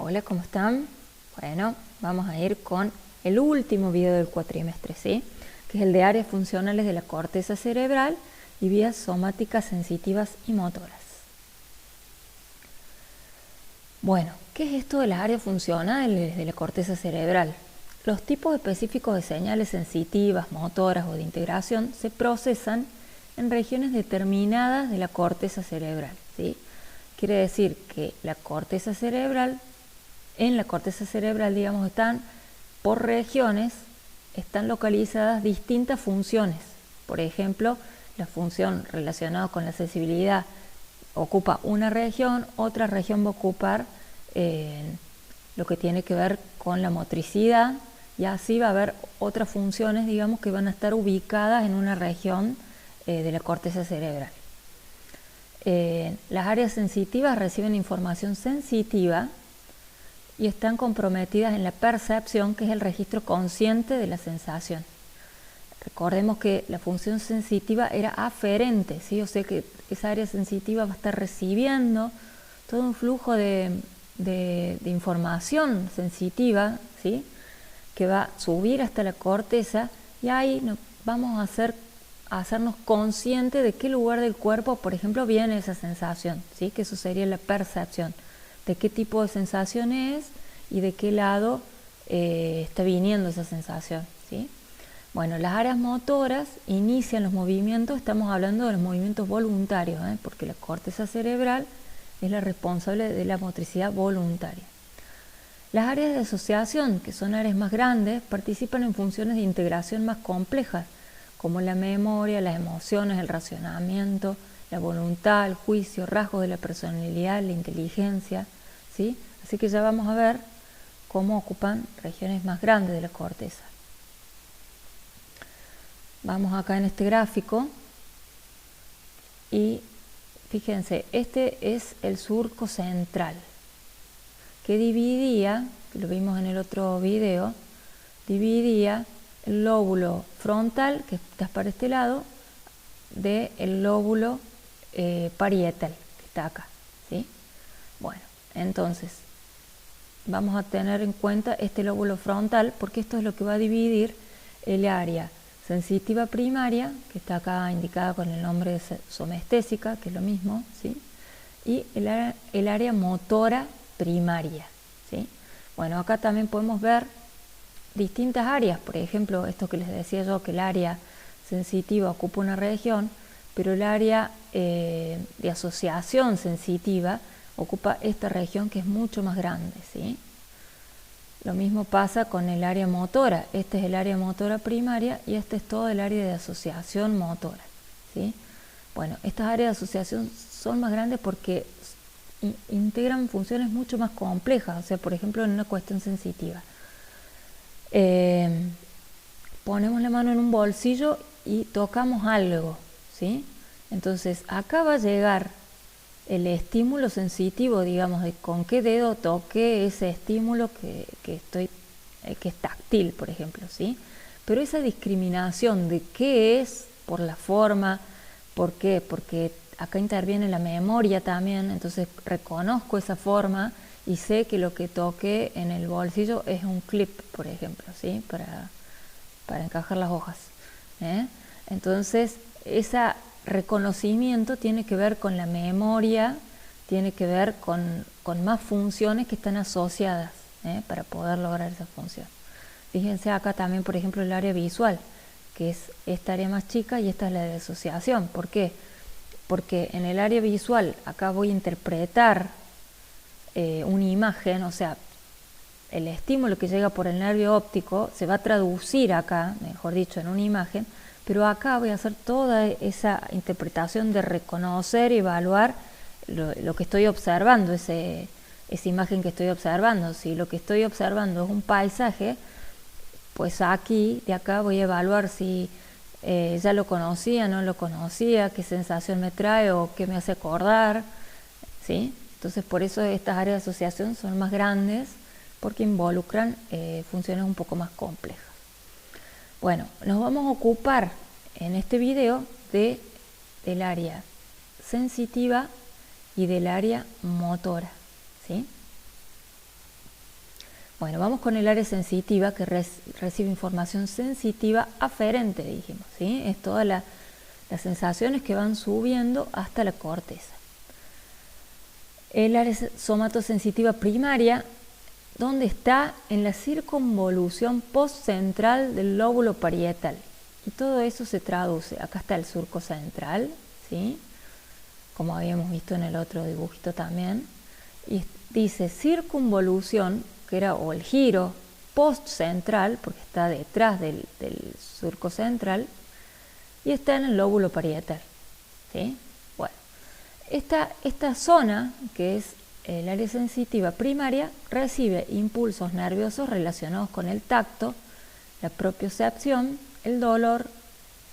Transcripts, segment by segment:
Hola, ¿cómo están? Bueno, vamos a ir con el último video del cuatrimestre, ¿sí? Que es el de áreas funcionales de la corteza cerebral y vías somáticas sensitivas y motoras. Bueno, ¿qué es esto de las áreas funcionales de la corteza cerebral? Los tipos específicos de señales sensitivas, motoras o de integración se procesan en regiones determinadas de la corteza cerebral, ¿sí? Quiere decir que la corteza cerebral, en la corteza cerebral, digamos, están por regiones, están localizadas distintas funciones. Por ejemplo, la función relacionada con la sensibilidad ocupa una región, otra región va a ocupar lo que tiene que ver con la motricidad, y así va a haber otras funciones, digamos, que van a estar ubicadas en una región de la corteza cerebral. Las áreas sensitivas reciben información sensitiva y están comprometidas en la percepción, que es el registro consciente de la sensación. Recordemos que la función sensitiva era aferente, ¿sí? O sea que esa área sensitiva va a estar recibiendo todo un flujo de información sensitiva, ¿sí? Que va a subir hasta la corteza, y ahí vamos a hacernos conscientes de qué lugar del cuerpo, por ejemplo, viene esa sensación, ¿sí? Que eso sería la percepción, de qué tipo de sensación es y de qué lado está viniendo esa sensación, ¿sí? Bueno, las áreas motoras inician los movimientos, estamos hablando de los movimientos voluntarios, porque la corteza cerebral es la responsable de la motricidad voluntaria. Las áreas de asociación, que son áreas más grandes, participan en funciones de integración más complejas, como la memoria, las emociones, el racionamiento, la voluntad, el juicio, rasgos de la personalidad, la inteligencia, ¿sí? Así que ya vamos a ver cómo ocupan regiones más grandes de la corteza. Vamos acá en este gráfico y fíjense, este es el surco central, que dividía, que lo vimos en el otro video, dividía el lóbulo frontal, que está para este lado, del lóbulo parietal, que está acá, ¿sí? Bueno, entonces vamos a tener en cuenta este lóbulo frontal, porque esto es lo que va a dividir el área sensitiva primaria, que está acá indicada con el nombre de somestésica, que es lo mismo, ¿sí? Y el área motora primaria, ¿sí? Bueno, acá también podemos ver distintas áreas, por ejemplo, esto que les decía yo, que el área sensitiva ocupa una región, pero el área de asociación sensitiva ocupa esta región, que es mucho más grande, ¿sí? Lo mismo pasa con el área motora. Este es el área motora primaria y este es todo el área de asociación motora, ¿sí? Bueno, estas áreas de asociación son más grandes porque integran funciones mucho más complejas. O sea, por ejemplo, en una cuestión sensitiva, ponemos la mano en un bolsillo y tocamos algo, ¿sí? Entonces acá va a llegar el estímulo sensitivo, digamos, de con qué dedo toqué ese estímulo que es táctil, por ejemplo, ¿sí? Pero esa discriminación de qué es por la forma, ¿por qué? Porque acá interviene la memoria también, entonces reconozco esa forma y sé que lo que toqué en el bolsillo es un clip, por ejemplo, ¿sí? Para encajar las hojas, ¿eh? Entonces, ese reconocimiento tiene que ver con la memoria, tiene que ver con más funciones que están asociadas, para poder lograr esa función. Fíjense acá también, por ejemplo, el área visual, que es esta área más chica, y esta es la de asociación. ¿Por qué? Porque en el área visual acá voy a interpretar una imagen, o sea, el estímulo que llega por el nervio óptico se va a traducir acá, mejor dicho, en una imagen, pero acá voy a hacer toda esa interpretación de reconocer y evaluar lo que estoy observando, esa imagen que estoy observando. Si lo que estoy observando es un paisaje, pues aquí, de acá, voy a evaluar si ya lo conocía, no lo conocía, qué sensación me trae o qué me hace acordar, ¿sí? Entonces, por eso estas áreas de asociación son más grandes, porque involucran funciones un poco más complejas. Bueno, nos vamos a ocupar en este video del área sensitiva y del área motora, ¿sí? Bueno, vamos con el área sensitiva que recibe información sensitiva aferente, dijimos, ¿sí? Es todas las sensaciones que van subiendo hasta la corteza. El área somatosensitiva primaria, donde está en la circunvolución postcentral del lóbulo parietal. Y todo eso se traduce, acá está el surco central, ¿sí? Como habíamos visto en el otro dibujito también. Y dice circunvolución, que era o el giro postcentral, porque está detrás del surco central, y está en el lóbulo parietal, ¿sí? Bueno, esta zona, que es el área sensitiva primaria, recibe impulsos nerviosos relacionados con el tacto, la propiocepción, el dolor,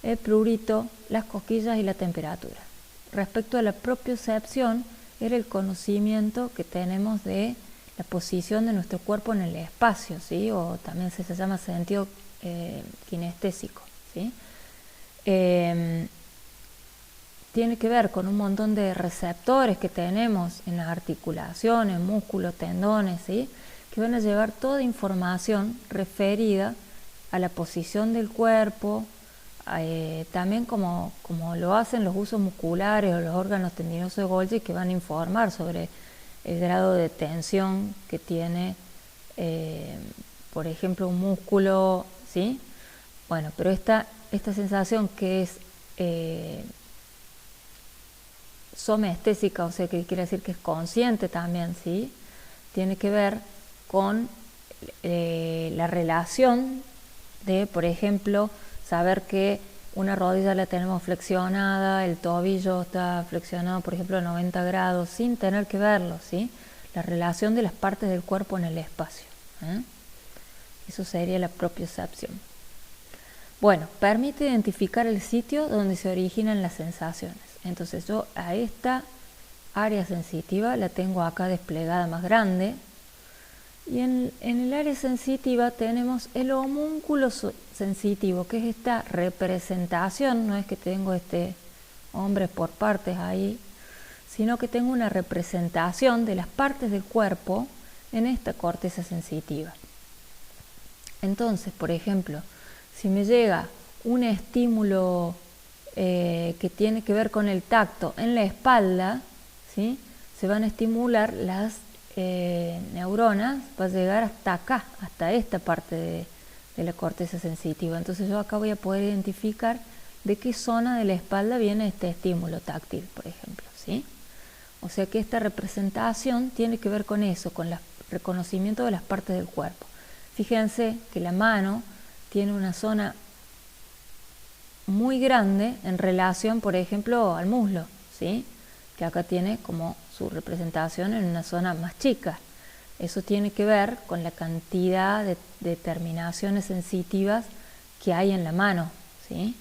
el prurito, las cosquillas y la temperatura. Respecto a la propiocepción, era el conocimiento que tenemos de la posición de nuestro cuerpo en el espacio, ¿sí? O también se llama sentido kinestésico, ¿sí? Tiene que ver con un montón de receptores que tenemos en las articulaciones, músculos, tendones, ¿sí? Que van a llevar toda información referida a la posición del cuerpo, también como lo hacen los usos musculares o los órganos tendinosos de Golgi, que van a informar sobre el grado de tensión que tiene, por ejemplo, un músculo, ¿sí? Bueno, pero esta sensación que es somestésica, o sea que quiere decir que es consciente también, ¿sí? Tiene que ver con la relación de, por ejemplo, saber que una rodilla la tenemos flexionada, el tobillo está flexionado, por ejemplo, a 90 grados, sin tener que verlo, ¿sí? La relación de las partes del cuerpo en el espacio, ¿eh? Eso sería la propiocepción. Bueno, permite identificar el sitio donde se originan las sensaciones. Entonces yo a esta área sensitiva la tengo acá desplegada más grande. Y en el área sensitiva tenemos el homúnculo sensitivo, que es esta representación, no es que tengo este hombre por partes ahí, sino que tengo una representación de las partes del cuerpo en esta corteza sensitiva. Entonces, por ejemplo, si me llega un estímulo que tiene que ver con el tacto en la espalda, ¿sí? Se van a estimular las neuronas, va a llegar hasta acá, hasta esta parte de la corteza sensitiva. Entonces yo acá voy a poder identificar de qué zona de la espalda viene este estímulo táctil, por ejemplo, ¿sí? O sea que esta representación tiene que ver con eso, con el reconocimiento de las partes del cuerpo. Fíjense que la mano tiene una zona muy grande en relación, por ejemplo, al muslo, ¿sí? Que acá tiene como su representación en una zona más chica. Eso tiene que ver con la cantidad de terminaciones sensitivas que hay en la mano, ¿sí?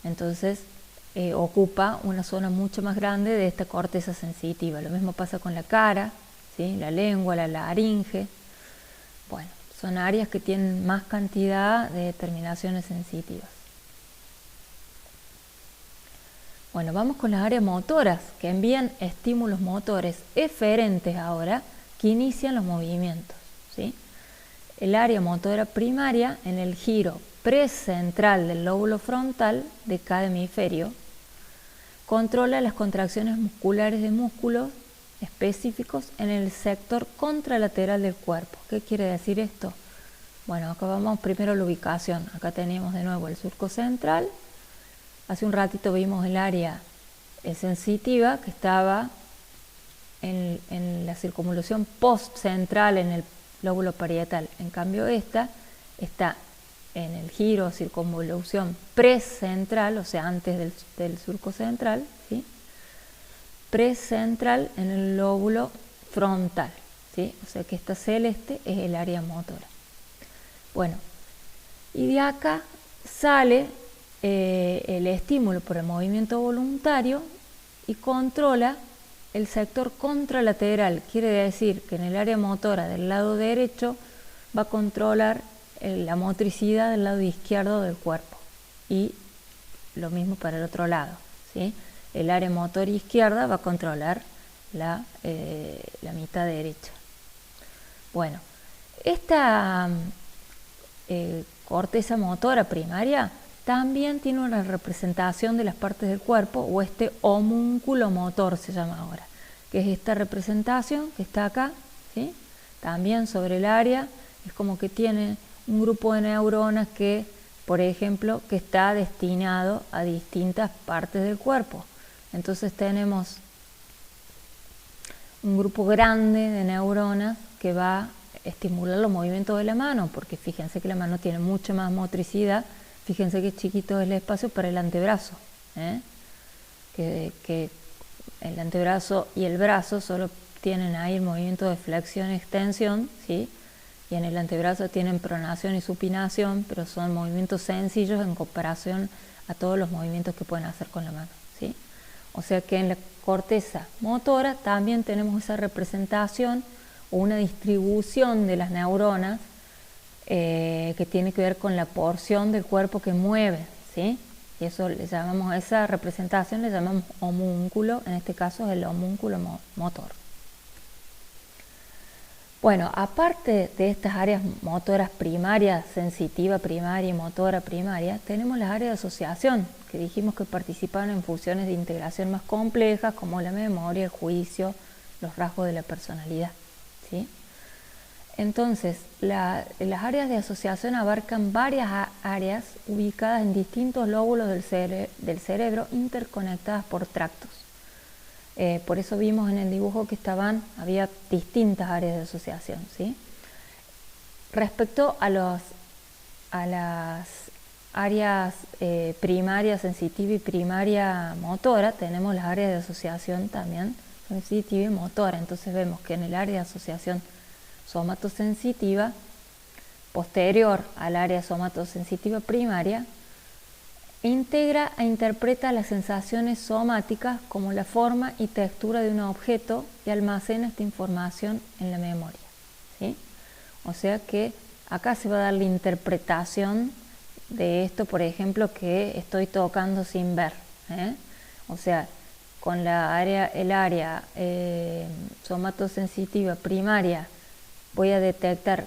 Entonces ocupa una zona mucho más grande de esta corteza sensitiva. Lo mismo pasa con la cara, ¿sí? La lengua, la laringe. Bueno, son áreas que tienen más cantidad de terminaciones sensitivas. Bueno, vamos con las áreas motoras, que envían estímulos motores eferentes ahora, que inician los movimientos, ¿sí? El área motora primaria en el giro precentral del lóbulo frontal de cada hemisferio controla las contracciones musculares de músculos específicos en el sector contralateral del cuerpo. ¿Qué quiere decir esto? Bueno, acá vamos primero a la ubicación. Acá tenemos de nuevo el surco central. Hace un ratito vimos el área sensitiva que estaba en la circunvolución postcentral en el lóbulo parietal. En cambio esta está en el giro circunvolución precentral, o sea, antes del surco central, ¿sí? Precentral en el lóbulo frontal, ¿sí? O sea que esta celeste es el área motora. Bueno, y de acá sale el estímulo por el movimiento voluntario y controla el sector contralateral. Quiere decir que en el área motora del lado derecho va a controlar la motricidad del lado izquierdo del cuerpo y lo mismo para el otro lado, ¿sí? El área motora izquierda va a controlar la mitad derecha. Bueno, Esta corteza motora primaria también tiene una representación de las partes del cuerpo, o este homúnculo motor se llama ahora, que es esta representación que está acá, ¿sí? También sobre el área, es como que tiene un grupo de neuronas que, por ejemplo, que está destinado a distintas partes del cuerpo. Entonces tenemos un grupo grande de neuronas que va a estimular los movimientos de la mano, porque fíjense que la mano tiene mucha más motricidad. Fíjense que chiquito es el espacio para el antebrazo, que el antebrazo y el brazo solo tienen ahí el movimiento de flexión y extensión, ¿sí? Y en el antebrazo tienen pronación y supinación, pero son movimientos sencillos en comparación a todos los movimientos que pueden hacer con la mano, ¿sí? O sea que en la corteza motora también tenemos esa representación o una distribución de las neuronas que tiene que ver con la porción del cuerpo que mueve, ¿sí? Y eso le llamamos, esa representación le llamamos homúnculo, en este caso es el homúnculo motor. Bueno, aparte de estas áreas motoras primarias, sensitiva primaria y motora primaria, tenemos las áreas de asociación, que dijimos que participan en funciones de integración más complejas, como la memoria, el juicio, los rasgos de la personalidad, ¿sí? Entonces, las áreas de asociación abarcan varias áreas ubicadas en distintos lóbulos del cerebro interconectadas por tractos. Por eso vimos en el dibujo que había distintas áreas de asociación, ¿sí? Respecto a las áreas primaria sensitiva y primaria motora, tenemos las áreas de asociación también sensitiva y motora. Entonces vemos que en el área de asociación somatosensitiva, posterior al área somatosensitiva primaria, integra e interpreta las sensaciones somáticas como la forma y textura de un objeto y almacena esta información en la memoria, ¿sí? O sea que acá se va a dar la interpretación de esto, por ejemplo, que estoy tocando sin ver, O sea, con el área somatosensitiva primaria voy a detectar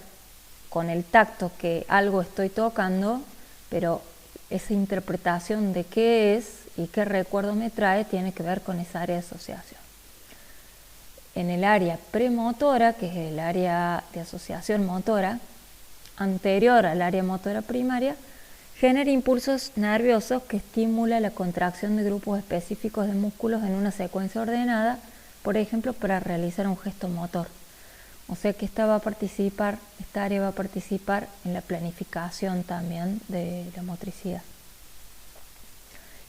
con el tacto que algo estoy tocando, pero esa interpretación de qué es y qué recuerdo me trae tiene que ver con esa área de asociación. En el área premotora, que es el área de asociación motora, anterior al área motora primaria, genera impulsos nerviosos que estimulan la contracción de grupos específicos de músculos en una secuencia ordenada, por ejemplo, para realizar un gesto motor. O sea que esta área va a participar en la planificación también de la motricidad.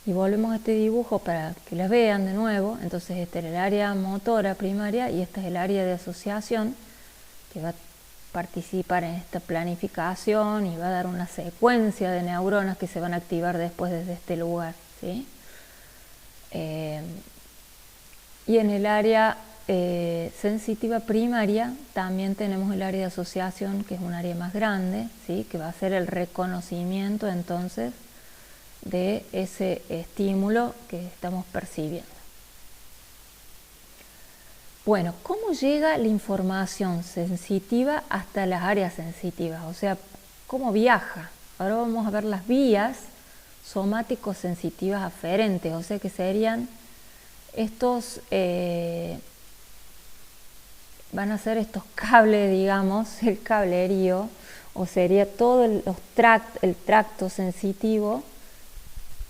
Y volvemos a este dibujo para que la vean de nuevo. Entonces este es el área motora primaria y esta es el área de asociación que va a participar en esta planificación y va a dar una secuencia de neuronas que se van a activar después desde este lugar, ¿sí? Y en el área sensitiva primaria también tenemos el área de asociación, que es un área más grande, ¿sí? Que va a ser el reconocimiento entonces de ese estímulo que estamos percibiendo. Bueno, ¿cómo llega la información sensitiva hasta las áreas sensitivas? O sea, ¿cómo viaja? Ahora vamos a ver las vías somáticos sensitivas aferentes, o sea que serían estos van a ser estos cables, digamos, el cablerío, o sería todo el tracto sensitivo,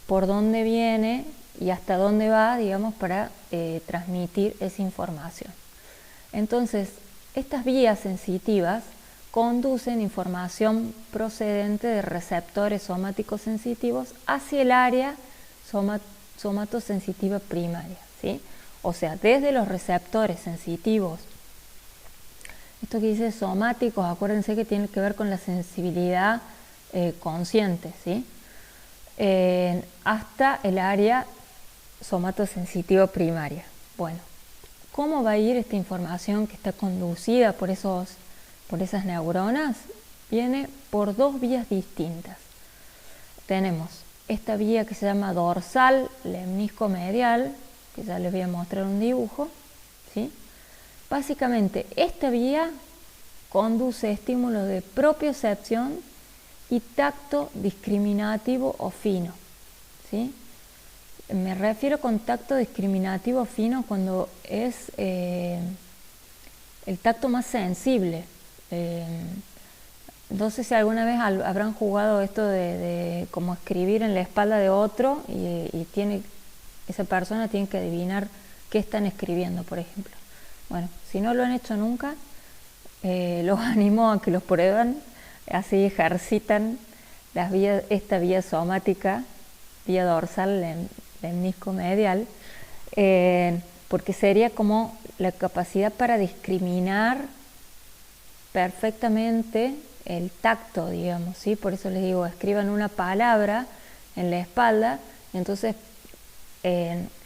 por dónde viene y hasta dónde va, digamos, para transmitir esa información. Entonces, estas vías sensitivas conducen información procedente de receptores somáticos sensitivos hacia el área somatosensitiva primaria, ¿sí? O sea, desde los receptores sensitivos, esto que dice somáticos, acuérdense que tiene que ver con la sensibilidad consciente, ¿sí? Hasta el área somatosensitiva primaria. Bueno, ¿cómo va a ir esta información que está conducida por esas neuronas? Viene por dos vías distintas. Tenemos esta vía que se llama dorsal lemnisco-medial, que ya les voy a mostrar un dibujo, ¿sí? Básicamente, esta vía conduce estímulos de propiocepción y tacto discriminativo o fino, ¿sí? Me refiero con tacto discriminativo o fino cuando es el tacto más sensible. No sé si alguna vez habrán jugado esto de como escribir en la espalda de otro y esa persona tiene que adivinar qué están escribiendo, por ejemplo. Bueno, si no lo han hecho nunca, los animo a que los prueban, así ejercitan esta vía somática, vía dorsal, lemnisco-medial, porque sería como la capacidad para discriminar perfectamente el tacto, digamos, ¿sí? Por eso les digo, escriban una palabra en la espalda, entonces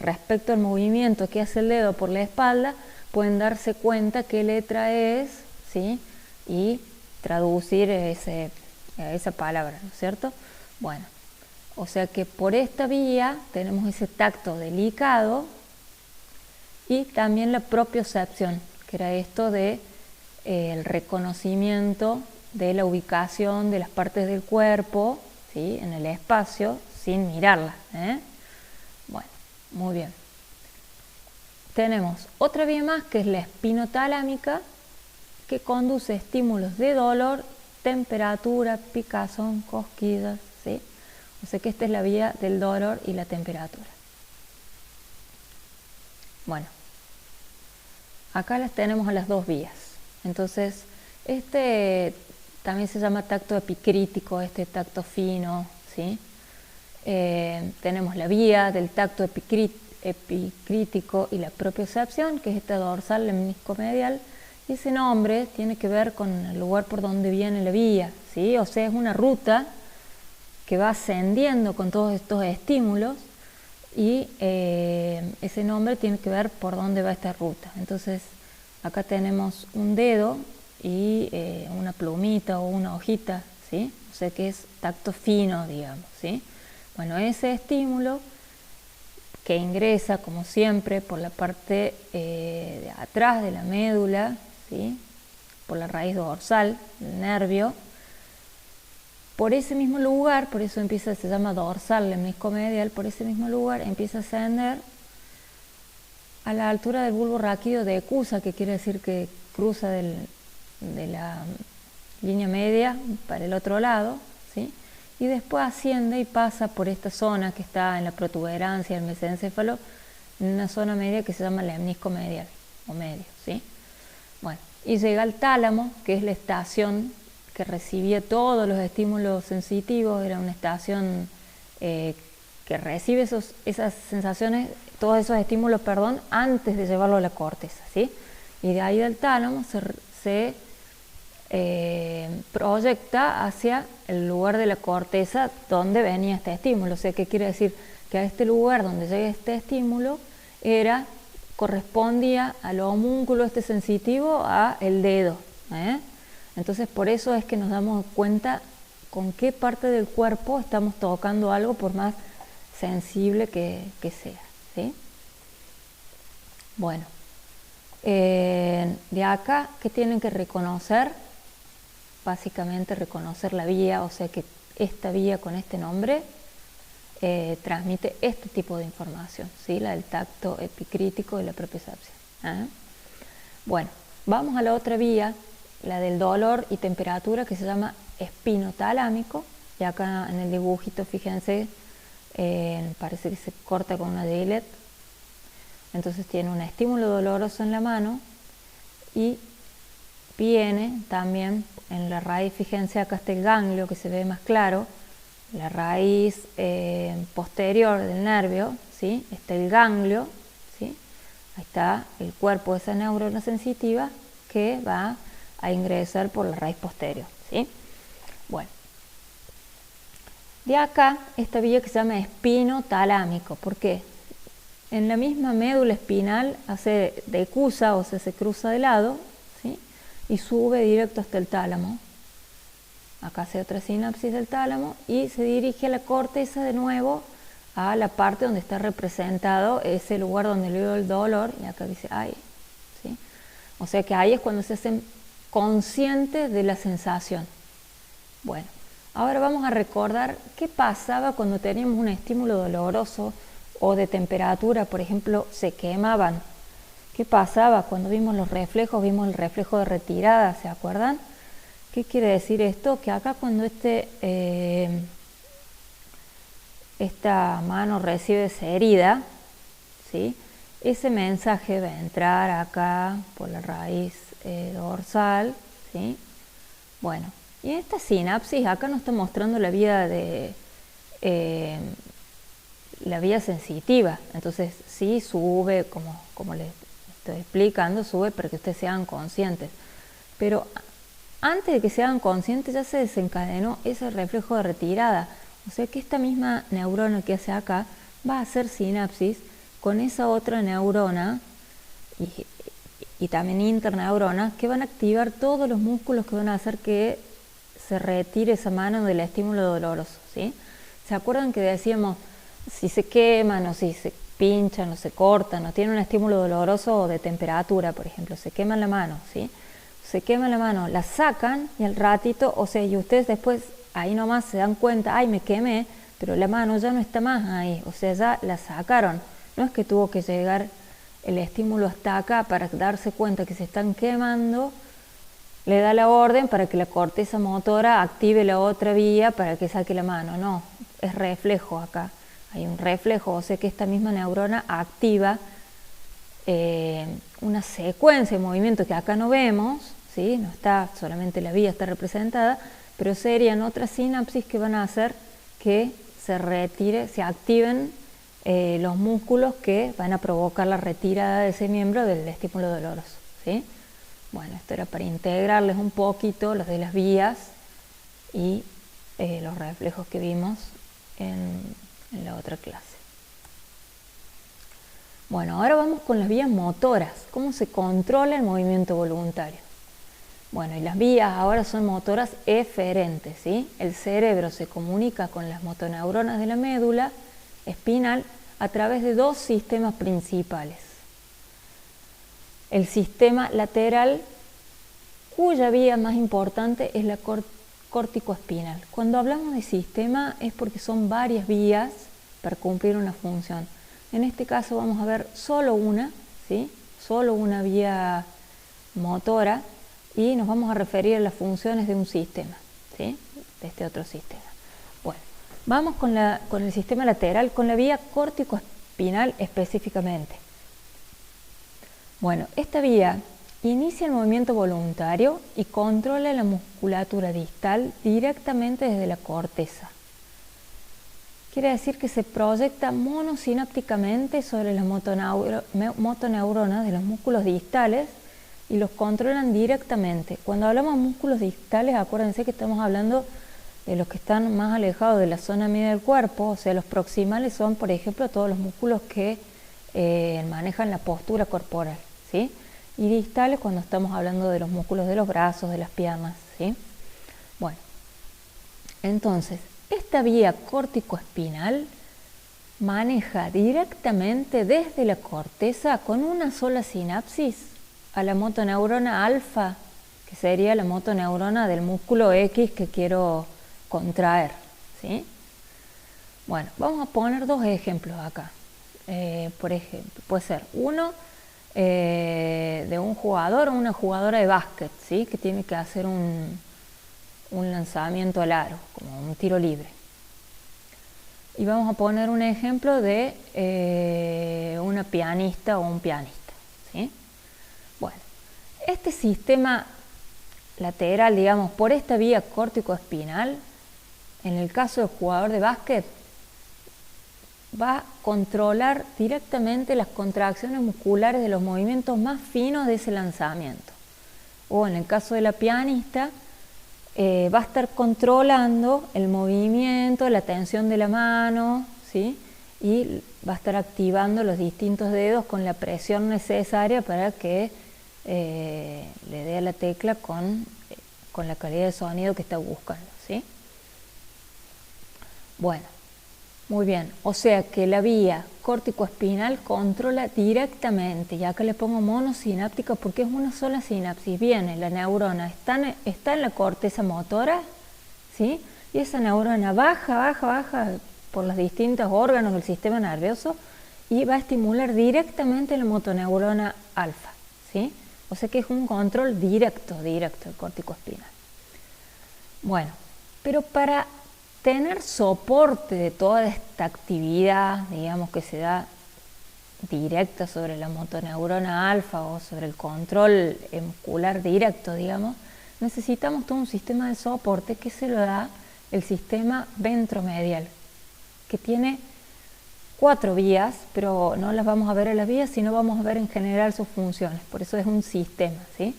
respecto al movimiento que hace el dedo por la espalda, pueden darse cuenta qué letra es, ¿sí? Y traducir esa palabra, ¿no es cierto? Bueno, o sea que por esta vía tenemos ese tacto delicado y también la propiocepción, que era esto de el reconocimiento de la ubicación de las partes del cuerpo, ¿sí? En el espacio sin mirarlas, ¿eh? Bueno, muy bien. Tenemos otra vía más que es la espinotalámica, que conduce estímulos de dolor, temperatura, picazón, cosquillas, ¿sí? O sea que esta es la vía del dolor y la temperatura. Bueno, acá las tenemos a las dos vías. Entonces, este también se llama tacto epicrítico, este tacto fino, ¿sí? Tenemos la vía del tacto epicrítico y la propiocepción, que es esta dorsal lemnisco-medial, y ese nombre tiene que ver con el lugar por donde viene la vía, ¿sí? O sea, es una ruta que va ascendiendo con todos estos estímulos y ese nombre tiene que ver por dónde va esta ruta. Entonces, acá tenemos un dedo y una plumita o una hojita, ¿sí? O sea que es tacto fino, digamos, ¿sí? Bueno, ese estímulo que ingresa, como siempre, por la parte de atrás de la médula, ¿sí? Por la raíz dorsal del nervio, por ese mismo lugar, por eso se llama dorsal lemnisco-medial, por ese mismo lugar empieza a ascender a la altura del bulbo raquídeo decusa, que quiere decir que cruza de la línea media para el otro lado, ¿sí? Y después asciende y pasa por esta zona que está en la protuberancia del mesencéfalo, en una zona media que se llama lemnisco-medial, o medio, ¿sí? Bueno, y llega al tálamo, que es la estación que recibía todos los estímulos sensitivos, era una estación que recibe esas sensaciones, todos esos estímulos, antes de llevarlo a la corteza, ¿sí? Y de ahí del tálamo se proyecta hacia el lugar de la corteza donde venía este estímulo. O sea, ¿qué quiere decir? Que a este lugar donde llega este estímulo correspondía al homúnculo sensitivo a el dedo, ¿eh? Entonces, por eso es que nos damos cuenta con qué parte del cuerpo estamos tocando algo, por más sensible que sea, ¿sí? Bueno, de acá, ¿qué tienen que reconocer? Básicamente reconocer la vía, o sea que esta vía con este nombre transmite este tipo de información, ¿sí? La del tacto epicrítico y la propiocepción, ¿eh? Bueno, vamos a la otra vía, la del dolor y temperatura, que se llama espinotalámico, y acá en el dibujito, fíjense, parece que se corta con una Gillette. Entonces tiene un estímulo doloroso en la mano y viene también en la raíz, fíjense, acá está el ganglio que se ve más claro, la raíz posterior del nervio, ¿sí? Está el ganglio, ¿sí? Ahí está el cuerpo de esa neurona sensitiva que va a ingresar por la raíz posterior, ¿sí? Bueno, de acá esta vía que se llama espinotalámico. ¿Por qué? En la misma médula espinal hace decusa, o sea, se cruza de lado, ¿sí? Y sube directo hasta el tálamo. Acá hace otra sinapsis del tálamo y se dirige a la corteza de nuevo, a la parte donde está representado ese lugar donde le dio el dolor, y acá dice ahí, ¿sí? O sea que ahí es cuando se hacen consciente de la sensación. Bueno, ahora vamos a recordar qué pasaba cuando teníamos un estímulo doloroso o de temperatura, por ejemplo, se quemaban. ¿Qué pasaba cuando vimos los reflejos? Vimos el reflejo de retirada, ¿se acuerdan? ¿Qué quiere decir esto? Que acá cuando esta mano recibe esa herida, ¿sí? Ese mensaje va a entrar acá por la raíz dorsal, ¿sí? Bueno, y esta sinapsis acá nos está mostrando la vía la vía sensitiva. Entonces sí sube, como les estoy explicando, sube para que ustedes sean conscientes. Pero antes de que se hagan conscientes ya se desencadenó ese reflejo de retirada. O sea que esta misma neurona que hace acá va a hacer sinapsis con esa otra neurona y también interneuronas que van a activar todos los músculos que van a hacer que se retire esa mano del estímulo doloroso, ¿sí? ¿Se acuerdan que decíamos si se queman o si se pinchan o se cortan o tienen un estímulo doloroso o de temperatura, por ejemplo, se queman la mano, ¿sí? Se quema la mano, la sacan y al ratito, o sea, y ustedes después ahí nomás se dan cuenta, ay, me quemé, pero la mano ya no está más ahí, o sea, ya la sacaron. No es que tuvo que llegar el estímulo hasta acá para darse cuenta que se están quemando, le da la orden para que la corteza motora active la otra vía para que saque la mano. No, es reflejo acá. Hay un reflejo, o sea que esta misma neurona activa una secuencia de movimientos que acá no vemos, ¿sí? No está, solamente la vía está representada, pero serían otras sinapsis que van a hacer que se retire, se activen los músculos que van a provocar la retirada de ese miembro del estímulo doloroso, ¿sí? Bueno, esto era para integrarles un poquito los de las vías y los reflejos que vimos en la otra clase. Bueno, ahora vamos con las vías motoras. ¿Cómo se controla el movimiento voluntario? Bueno, y las vías ahora son motoras eferentes, ¿sí? El cerebro se comunica con las motoneuronas de la médula espinal a través de dos sistemas principales. El sistema lateral, cuya vía más importante es la corticoespinal. Cuando hablamos de sistema es porque son varias vías para cumplir una función. En este caso vamos a ver solo una, ¿sí? Solo una vía motora y nos vamos a referir a las funciones de un sistema, ¿sí? De este otro sistema. Bueno, vamos con el sistema lateral, con la vía corticoespinal específicamente. Bueno, esta vía inicia el movimiento voluntario y controla la musculatura distal directamente desde la corteza. Quiere decir que se proyecta monosinápticamente sobre las motoneuronas de los músculos distales y los controlan directamente. Cuando hablamos de músculos distales, acuérdense que estamos hablando de los que están más alejados de la zona media del cuerpo, o sea, los proximales son, por ejemplo, todos los músculos que manejan la postura corporal, ¿sí? Y distales cuando estamos hablando de los músculos de los brazos, de las piernas, ¿sí? Bueno, entonces, esta vía corticoespinal maneja directamente desde la corteza con una sola sinapsis a la motoneurona alfa, que sería la motoneurona del músculo X que quiero contraer, ¿sí? Bueno, vamos a poner dos ejemplos acá. Por ejemplo, puede ser uno de un jugador o una jugadora de básquet, ¿sí? Que tiene que hacer un lanzamiento al aro, como un tiro libre. Y vamos a poner un ejemplo de una pianista o un pianista, ¿sí? Bueno, este sistema lateral, digamos, por esta vía córtico-espinal, en el caso del jugador de básquet, va a controlar directamente las contracciones musculares de los movimientos más finos de ese lanzamiento. O en el caso de la pianista, va a estar controlando el movimiento, la tensión de la mano, ¿sí? Y va a estar activando los distintos dedos con la presión necesaria para que le dé a la tecla con la calidad de sonido que está buscando, ¿sí? Bueno, Muy bien, o sea que la vía córtico-espinal controla directamente, y acá le pongo monosináptica porque es una sola sinapsis. Viene la neurona, está en la corteza motora, ¿sí? Y esa neurona baja por los distintos órganos del sistema nervioso y va a estimular directamente la motoneurona alfa, ¿sí? O sea que es un control directo del córtico-espinal. Bueno, pero para tener soporte de toda esta actividad, digamos, que se da directa sobre la motoneurona alfa o sobre el control muscular directo, digamos, necesitamos todo un sistema de soporte que se lo da el sistema ventromedial, que tiene 4 vías, pero no las vamos a ver a las vías, sino vamos a ver en general sus funciones. Por eso es un sistema, ¿sí?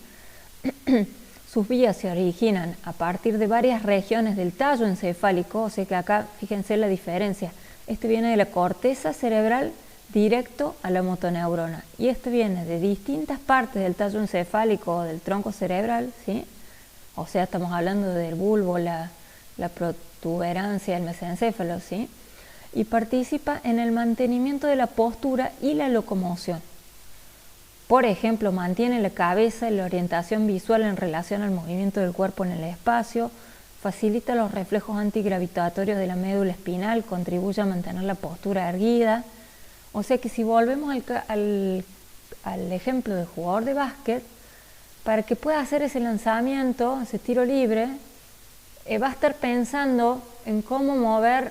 Sus vías se originan a partir de varias regiones del tallo encefálico, o sea que acá fíjense la diferencia. Este viene de la corteza cerebral directo a la motoneurona y este viene de distintas partes del tallo encefálico o del tronco cerebral, ¿sí? O sea, estamos hablando del bulbo, la protuberancia, el mesencéfalo, ¿sí? Y participa en el mantenimiento de la postura y la locomoción. Por ejemplo, mantiene la cabeza y la orientación visual en relación al movimiento del cuerpo en el espacio, facilita los reflejos antigravitatorios de la médula espinal, contribuye a mantener la postura erguida. O sea que si volvemos al ejemplo del jugador de básquet, para que pueda hacer ese lanzamiento, ese tiro libre, va a estar pensando en cómo mover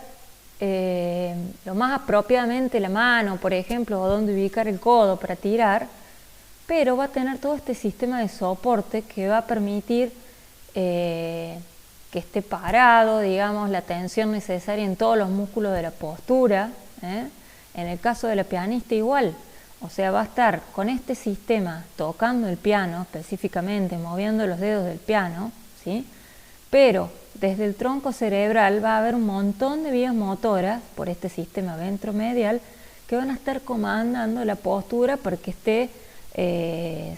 lo más apropiadamente la mano, por ejemplo, o dónde ubicar el codo para tirar, pero va a tener todo este sistema de soporte que va a permitir que esté parado, digamos, la tensión necesaria en todos los músculos de la postura. En el caso de la pianista igual, o sea, va a estar con este sistema tocando el piano, específicamente moviendo los dedos del piano, ¿sí? Pero desde el tronco cerebral va a haber un montón de vías motoras por este sistema ventromedial que van a estar comandando la postura para que esté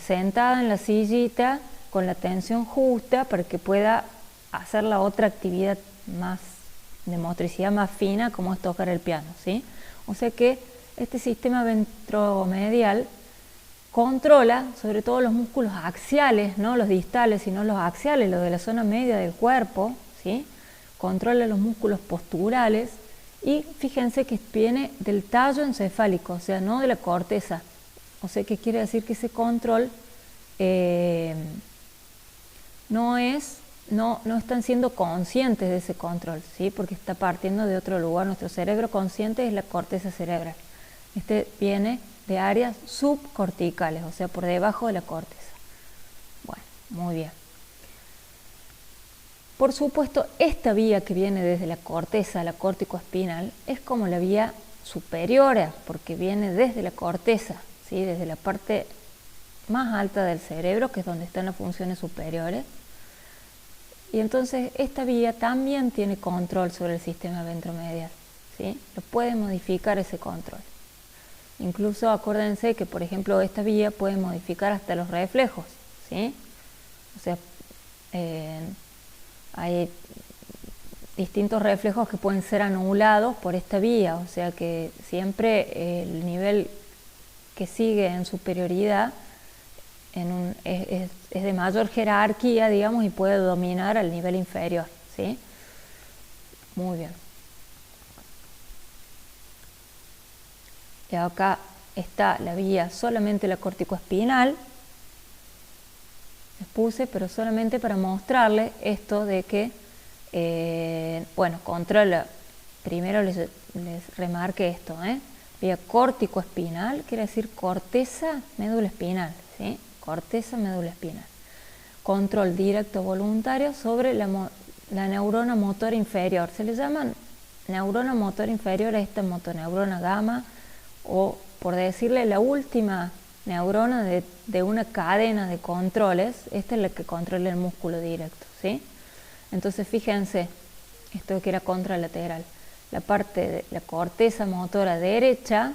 sentada en la sillita con la tensión justa para que pueda hacer la otra actividad más de motricidad más fina como es tocar el piano, ¿sí? O sea que este sistema ventromedial controla sobre todo los músculos axiales, no los distales, sino los axiales, los de la zona media del cuerpo, ¿sí? Controla los músculos posturales y fíjense que viene del tallo encefálico, o sea, no de la corteza. O sea, que quiere decir que ese control no están siendo conscientes de ese control, ¿sí? Porque está partiendo de otro lugar. Nuestro cerebro consciente es la corteza cerebral. Este viene de áreas subcorticales, o sea, por debajo de la corteza. Bueno, muy bien. Por supuesto, esta vía que viene desde la corteza a la córtico-espinal es como la vía superior, porque viene desde la corteza, ¿sí? Desde la parte más alta del cerebro, que es donde están las funciones superiores. Y entonces esta vía también tiene control sobre el sistema ventromedial, ¿sí? Lo puede modificar ese control. Incluso acuérdense que, por ejemplo, esta vía puede modificar hasta los reflejos, ¿sí? O sea, hay distintos reflejos que pueden ser anulados por esta vía, o sea que siempre el nivel que sigue en superioridad es de mayor jerarquía, digamos, y puede dominar al nivel inferior, ¿sí? Muy bien. Y acá está la vía solamente la corticoespinal. Les puse, pero solamente para mostrarles esto de que, bueno, controla. Primero les remarque esto, vía córtico-espinal, quiere decir corteza, médula espinal, ¿sí? Corteza, médula espinal. Control directo voluntario sobre la neurona motora inferior. Se le llama neurona motora inferior a esta motoneurona gamma, o por decirle la última neurona de una cadena de controles. Esta es la que controla el músculo directo, ¿sí? Entonces fíjense, esto que era contralateral. La parte de la corteza motora derecha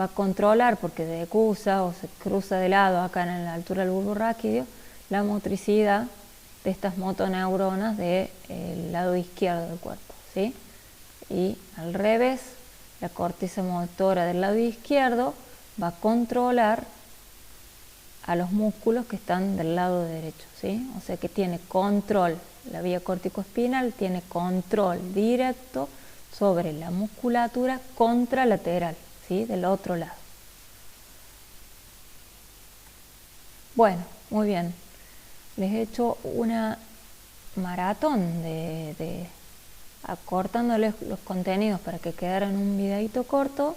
va a controlar, porque decusa o se cruza de lado acá en la altura del bulbo raquídeo, la motricidad de estas motoneuronas del lado izquierdo del cuerpo, ¿sí? y al revés, la corteza motora del lado izquierdo va a controlar a los músculos que están del lado derecho, ¿sí? O sea que tiene control, la vía corticoespinal tiene control directo sobre la musculatura contralateral, ¿sí? Del otro lado. Bueno, muy bien. Les he hecho una maratón de acortándoles los contenidos para que quedaran un videito corto.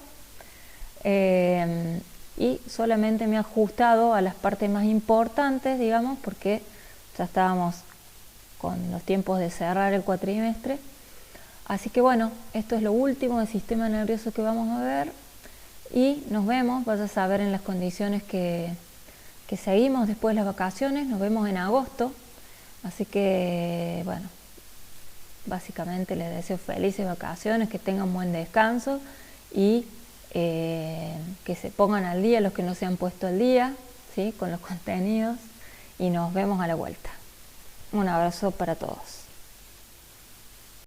Y solamente me he ajustado a las partes más importantes, digamos, porque ya estábamos con los tiempos de cerrar el cuatrimestre. Así que bueno, esto es lo último del sistema nervioso que vamos a ver y nos vemos, vas a saber en las condiciones que seguimos después de las vacaciones, nos vemos en agosto. Así que bueno, básicamente les deseo felices vacaciones, que tengan buen descanso y que se pongan al día los que no se han puesto al día, ¿sí? Con los contenidos, y nos vemos a la vuelta. Un abrazo para todos.